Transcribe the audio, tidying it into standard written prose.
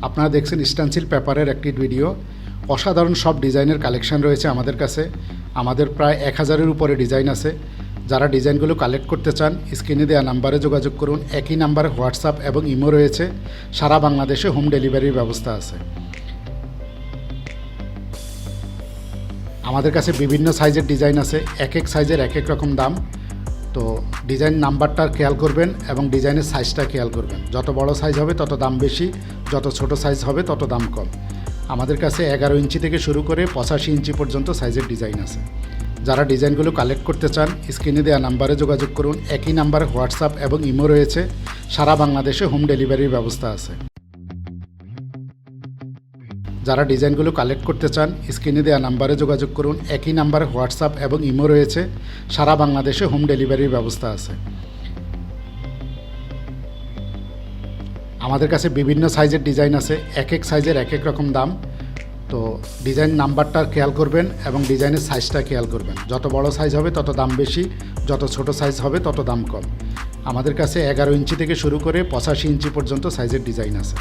আপনারা দেখছেন স্টেনসিল পেপারের একটি ভিডিও। অসাধারণ সব ডিজাইনের কালেকশন রয়েছে আমাদের কাছে। আমাদের প্রায় 1000-এর উপরে ডিজাইন আছে। যারা ডিজাইনগুলো কালেক্ট করতে চান স্ক্রিনে দেওয়া নাম্বারে যোগাযোগ করুন। একই নাম্বারে হোয়াটসঅ্যাপ এবং ইমো রয়েছে। সারা বাংলাদেশে হোম ডেলিভারির ব্যবস্থা আছে। আমাদের কাছে বিভিন্ন সাইজের ডিজাইন আছে। এক এক সাইজের এক এক রকম দাম। তো ডিজাইন নাম্বারটা খেয়াল করবেন এবং ডিজাইনের সাইজটা খেয়াল করবেন। যত বড় সাইজ হবে তত দাম বেশি, যত ছোট সাইজ হবে তত দাম কম। আমাদের কাছে 11 ইঞ্চি থেকে শুরু করে 85 ইঞ্চি পর্যন্ত সাইজের ডিজাইন আছে। যারা ডিজাইনগুলো কালেক্ট করতে চান স্ক্রিনে দেওয়া নাম্বারে যোগাযোগ করুন। একই নাম্বারে হোয়াটসঅ্যাপ এবং ইমো রয়েছে। সারা বাংলাদেশে হোম ডেলিভারির ব্যবস্থা আছে। যারা ডিজাইনগুলো কালেক্ট করতে চান স্ক্রিনে দেওয়া নাম্বারে যোগাযোগ করুন। একই নাম্বারে হোয়াটসঅ্যাপ এবং ইমো রয়েছে। সারা বাংলাদেশে হোম ডেলিভারির ব্যবস্থা আছে। আমাদের কাছে বিভিন্ন সাইজের ডিজাইন আছে। এক এক সাইজের এক এক রকম দাম। তো ডিজাইন নাম্বারটা খেয়াল করবেন এবং ডিজাইনের সাইজটা খেয়াল করবেন। যত বড় সাইজ হবে তত দাম বেশি, যত ছোট সাইজ হবে তত দাম কম। আমাদের কাছে 11 ইঞ্চি থেকে শুরু করে 85 ইঞ্চি পর্যন্ত সাইজের ডিজাইন আছে।